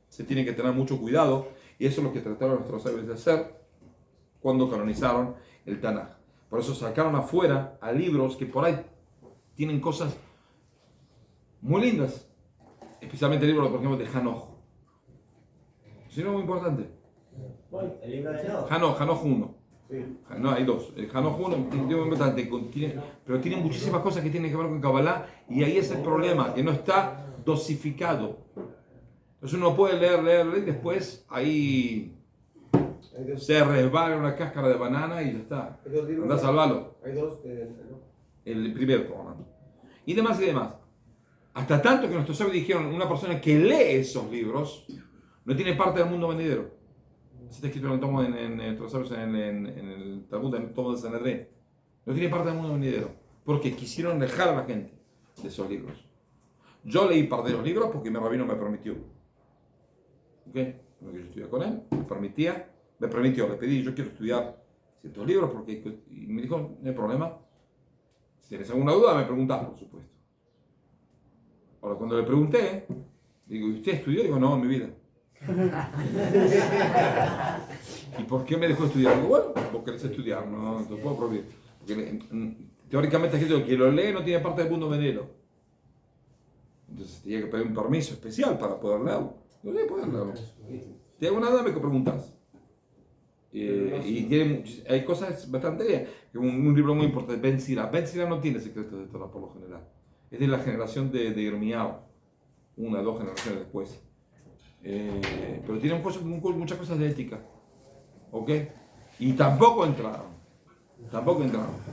se tiene que tener mucho cuidado, y eso es lo que trataron nuestros sabios de hacer cuando canonizaron el Tanaj. Por eso sacaron afuera a libros que por ahí tienen cosas muy lindas, especialmente el libro, por ejemplo, de Hanoch. Es un libro muy importante. El libro de Hanoch. Hanoch 1. Sí. No, hay dos. El Hanoch 1 es un libro muy importante, pero tiene muchísimas cosas que tienen que ver con Kabbalah, y ahí es el problema, que no está dosificado. Entonces uno puede leer y después ahí se resbala una cáscara de banana y ya está. Anda a salvarlo. Hay dos. El primero, por ejemplo. Y demás. Hasta tanto que nuestros sabios dijeron, una persona que lee esos libros no tiene parte del mundo venidero. Está escrito en el tomo en nuestros sabios en el Talmud, en el tomo de Sanedrín. No tiene parte del mundo venidero. Porque quisieron dejar a la gente de esos libros. Yo leí parte de los libros porque mi rabino me permitió. ¿Ok? Yo estudié con él, me permitió, le pedí, yo quiero estudiar ciertos libros y me dijo, no hay problema. Si tienes alguna duda, me preguntás, por supuesto. Ahora, cuando le pregunté, digo, ¿y usted estudió? Digo, no, en mi vida. ¿Y por qué me dejó estudiar? Digo, bueno, porque querés estudiar, no te puedo prohibir. Porque teóricamente está escrito que lo lee no tiene parte del mundo venero. Entonces tenía que pedir un permiso especial para poder leerlo. No sé, poder leerlo. Te hago una dame que preguntas. Y hay cosas bastante. Un libro muy importante, Ben Sira. Ben Sira no tiene secretos de Torah por lo general. Es de la generación de Yirmiyahu, una o dos generaciones después. Pero tiene muchas cosas de ética. ¿Ok? Y tampoco entraron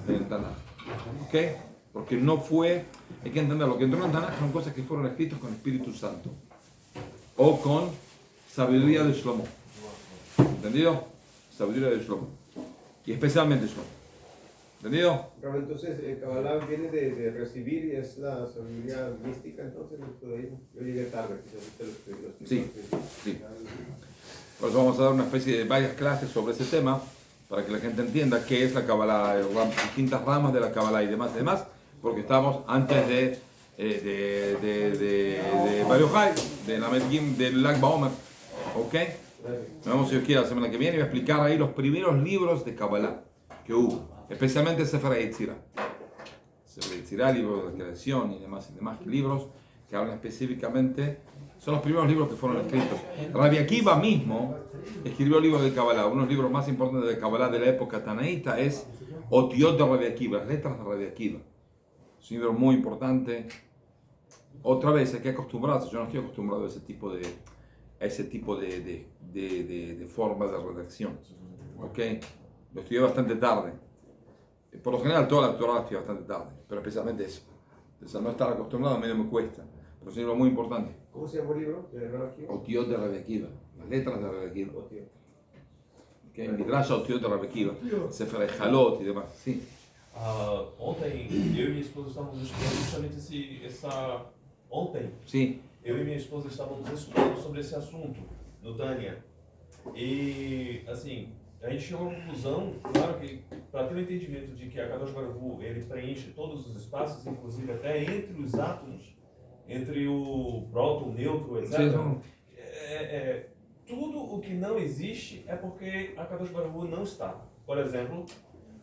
en el Tanaj. ¿Ok? Porque no fue. Hay que entender, lo que entró en el Tanaj son cosas que fueron escritas con Espíritu Santo o con sabiduría de Shlomo. ¿Entendido? Sabiduría de Shlomo. Y especialmente Shlomo. ¿Entendido? Pero entonces, el Kabbalah viene de recibir y es la sabiduría mística, entonces, el judaísmo. Yo llegué tarde, quizás usted lo explicó. Sí. Por eso vamos a dar una especie de varias clases sobre ese tema para que la gente entienda qué es la Kabbalah, distintas ramas de la Kabbalah y demás, porque estamos antes de Bar Yochai, de la Medgim, del Lag Baomer. ¿Ok? Nos vemos si Dios quiere la semana que viene y voy a explicar ahí los primeros libros de Kabbalah que hubo, especialmente Sefer Yetzirah. Sefer Yetzirah, libro de la creación y demás libros que hablan específicamente, son los primeros libros que fueron escritos. Rabbi Akiva mismo escribió libros de Kabbalah. Uno de los libros más importantes de Kabbalah de la época tanaíta es Otiot de Rabbi Akiva, las letras de Rabbi Akiva. Es un libro muy importante. Otra vez hay que acostumbrarse, yo no estoy acostumbrado a ese tipo de forma de redacción. ¿Ok? Lo estudié bastante tarde. Por lo general toda la Torah la estudié bastante tarde, pero especialmente eso. Entonces, al no estar acostumbrado a medio me cuesta. Pero es un libro muy importante. ¿Cómo se llama el libro de Rabbi Akiva? Otiot de Rabbi Akiva, las letras de Rabbi Akiva. Otiot. Okay? Midrash Otiot de Rabbi Akiva, Sefer Echalot y demás. Sí. Ontem, eu e minha esposa estávamos estudando justamente Ontem, Sí. eu e minha esposa estávamos estudando sobre esse assunto, no Tânia. E, assim, a gente chegou a uma conclusão, claro que, para ter um entendimento de que a Kadosh Baruch Hu, ele preenche todos os espaços, inclusive até entre os átomos, entre o próton, o neutro, etc. Sí. Tudo o que não existe é porque a Kadosh Baruch Hu não está. Por exemplo,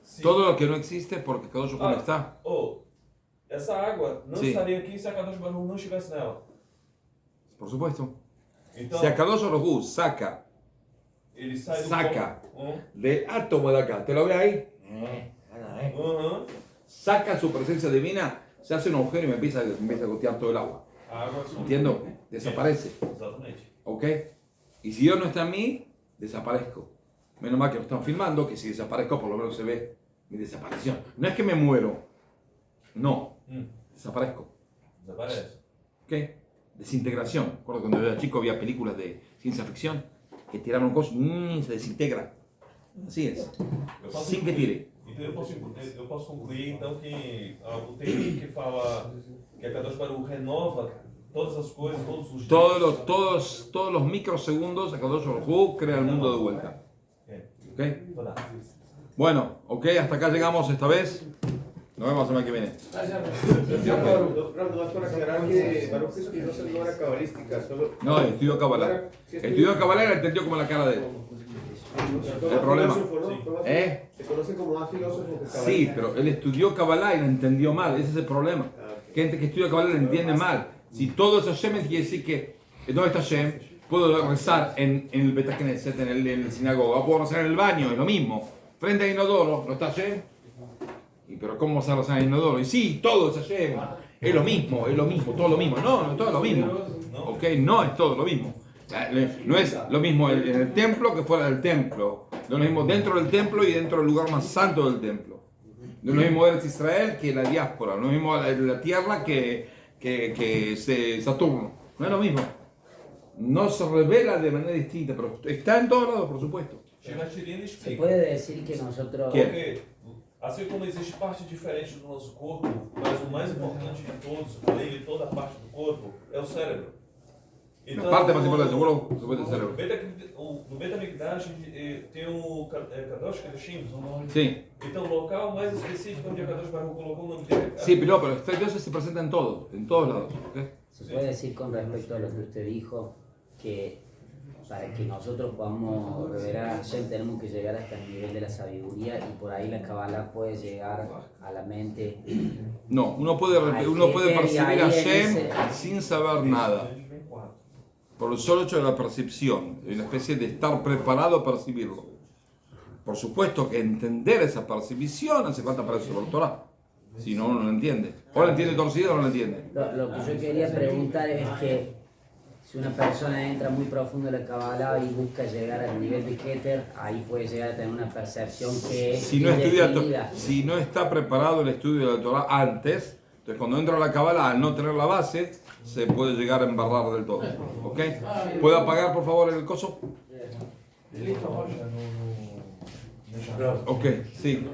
se... Todo lo que no existe porque Kadosh Baruch Hu no está. Essa água não Sí. estaria aqui se a Kadosh Baruch Hu não estivesse nela. Por supuesto. Então, Si a Kadosh Baruch Hu saca ele sai do saca ponto. del átomo de acá, ¿te lo ve ahí? Saca su presencia divina, se hace un agujero y me empieza a gotear todo el agua. A água só. ¿Entiendo? Desaparece. Exatamente. ¿Ok? Y si Dios no está en mí, desaparezco. Menos mal que lo están filmando, que si desaparezco por lo menos se ve mi desaparición. No es que me muero, no, desaparezco. Desaparece. ¿Ok? Desintegración. Recuerdo cuando yo era chico había películas de ciencia ficción que tiraron cosas y se desintegra. Así es. Eu posso Sin que tire. Então eu posso concluir então que o texto que fala que a Kadosh Baruch Hu renova todas as coisas, todos os dias. Todos los microsegundos, Akadosh Baruj Hu crea el mundo de vuelta. ¿Ok? Toda. Bueno, ok, hasta acá llegamos esta vez. Nos vemos la semana que viene. Nomás para aclarar que Baruch Espinosa no era cabalística, solo... No, estudió Kabbalah. Estudió Kabbalah y la entendió como la cara de él. El problema. Se conoce como más filósofo que cabalista. Sí, pero él estudió Kabbalah y la entendió mal. Ese es el problema. Gente que estudia Kabbalah la entiende mal. Si todo es Hashem, quiere decir que ¿dónde está Hashem? Puedo rezar en el Bet HaKnesset, en la sinagoga, puedo rezar en el baño, es lo mismo. Frente al inodoro, ¿no está Hashem? Pero ¿cómo vas a rezar en el inodoro? Y sí, todo es Hashem. Es lo mismo, todo lo mismo. No, todo es lo mismo. Ok, no es todo lo mismo. No es lo mismo en el templo que fuera del templo. No es lo mismo dentro del templo y dentro del lugar más santo del templo. No es lo mismo Eretz Israel que la diáspora. No es lo mismo la tierra que Saturno. No es lo mismo. No se revela de manera distinta, pero está en todos lados, por supuesto. Se puede decir que nosotros... ¿Qué? Porque, assim como existe parte diferente do nosso corpo, mas o mais importante de todos, além de toda a parte do corpo, é o cérebro. La parte más importante, seguro, se puede hacer. No Bet HaMikdash tem o Kadosh Kedoshim. Sí. Então, o local mais específico onde a Kadosh Baruch Hu colocou o nome dele. Sí, pero este Dios se presenta en todos lados. ¿Okay? Se puede decir con respecto a lo que usted dijo, que para que nosotros podamos revelar a Hashem tenemos que llegar hasta el nivel de la sabiduría y por ahí la Kabbalah puede llegar a la mente. No, uno puede percibir a Hashem sin saber nada. por el solo hecho de la percepción, de una especie de estar preparado a percibirlo. Por supuesto que entender esa percepción hace falta para eso el Torah. Si no, uno no lo entiende. O lo entiende torcido o no lo entiende. Lo que yo quería preguntar es que si una persona entra muy profundo en la Kabbalah y busca llegar al nivel de Keter, ahí puede llegar a tener una percepción que es Si no, indefinida. si no está preparado el estudio de la Torah antes, entonces cuando entra a la Kabbalah al no tener la base, se puede llegar a embarrar del todo. ¿Ok? ¿Puedo apagar por favor el coso? Ok, sí.